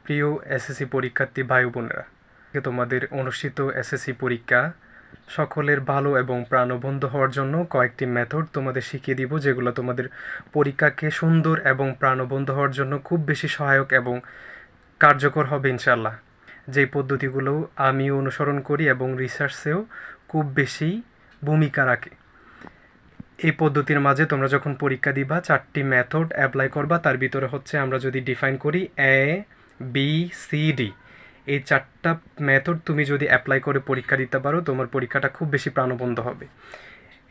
প্রিয় এসএসসি পরীক্ষার্থী ভাই বোনেরা, তোমাদের অনুষ্ঠিত এসএসসি পরীক্ষা সকলের ভালো এবং প্রাণবন্ত হওয়ার জন্য কয়েকটি মেথড তোমাদের শিখিয়ে দিব, যেগুলো তোমাদের পরীক্ষাকে সুন্দর এবং প্রাণবন্ত হওয়ার জন্য খুব বেশি সহায়ক এবং কার্যকর হবে ইনশাল্লাহ। যেই পদ্ধতিগুলো আমি অনুসরণ করি এবং রিসার্চেও খুব বেশি ভূমিকা রাখে। এই পদ্ধতির মাঝে তোমরা যখন পরীক্ষা দিবা 4টি মেথড অ্যাপ্লাই করবা। তার ভিতরে হচ্ছে আমরা যদি ডিফাইন করি ABCD, এই 4টা মেথড তুমি যদি অ্যাপ্লাই করে পরীক্ষা দিতে পারো, তোমার পরীক্ষাটা খুব বেশি প্রাণবন্ত হবে।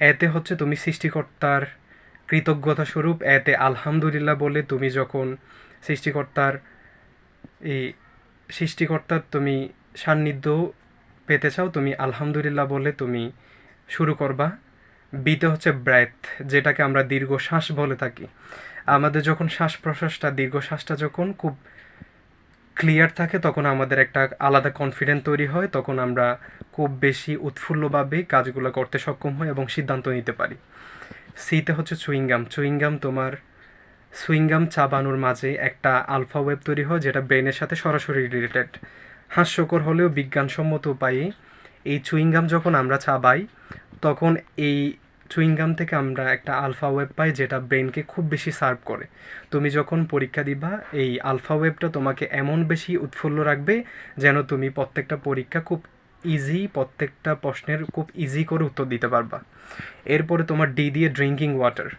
এতে হচ্ছে তুমি সৃষ্টিকর্তার কৃতজ্ঞতা স্বরূপ এতে আলহামদুলিল্লাহ বলে, তুমি যখন সৃষ্টিকর্তার তুমি সান্নিধ্য পেতে চাও, তুমি আলহামদুলিল্লাহ বলে তুমি শুরু করবা। বিতে হচ্ছে ব্রেথ, যেটাকে আমরা দীর্ঘ শ্বাস বলে থাকি। আমাদের যখন শ্বাস প্রশ্বাসটা দীর্ঘ শ্বাসটা যখন খুব ক্লিয়ার থাকে, তখন আমাদের একটা আলাদা কনফিডেন্স তৈরি হয়, তখন আমরা খুব বেশি উৎফুল্লভাবে কাজগুলো করতে সক্ষম হই এবং সিদ্ধান্ত নিতে পারি। সিতে হচ্ছে চুইংগাম তোমার সুইংগাম চাবানোর মাঝে একটা আলফা ওয়েভ তৈরি হয়, যেটা ব্রেনের সাথে সরাসরি রিলেটেড। হাস্যকর হলেও বিজ্ঞানসম্মত উপায়ে এই চুইংগাম যখন আমরা চাবাই, তখন এই চুইংগাম থেকে আমরা একটা আলফা ওয়েভ পাই, যেটা ব্রেনকে খুব বেশি সার্ভ করে। তুমি যখন পরীক্ষা দিবা, এই আলফা ওয়েভটা তোমাকে এমন বেশি উৎফুল্ল রাখবে যেন তুমি প্রত্যেকটা পরীক্ষা খুব প্রত্যেকটা প্রশ্নের খুব ইজি করে উত্তর দিতে পারবা। এরপরে তোমার ডি দিয়ে ড্রিঙ্কিং ওয়াটার।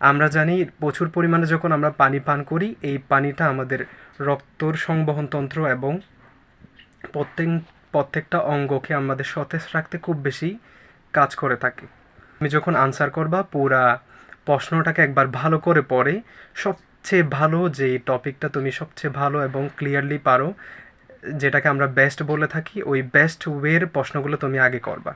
আমরা জানি প্রচুর পরিমাণে যখন আমরা পানি পান করি, এই পানিটা আমাদের রক্তর সংবহনতন্ত্র এবং প্রত্যেকটা অঙ্গকে আমাদের সতেজ রাখতে খুব বেশি কাজ করে থাকে। তুমি যখন আনসার করবা, পুরা প্রশ্নটাকে একবার ভালো করে পড়ে সবচেয়ে ভালো যে টপিকটা তুমি সবচেয়ে ভালো এবং ক্লিয়ারলি পারো, যেটাকে আমরা বেস্ট বলে থাকি, ওই বেস্ট ওয়ের প্রশ্নগুলো তুমি আগে করবা।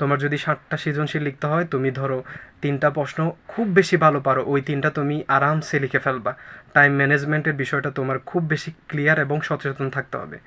তোমার যদি 7টা সৃজনশীল লিখতে হয়, তুমি ধরো 3টা প্রশ্ন খুব বেশি ভালো পারো, ওই 3টা তুমি আরামসে লিখে ফেলবা। টাইম ম্যানেজমেন্টের বিষয়টা তোমার খুব বেশি ক্লিয়ার এবং সচেতন থাকতে হবে।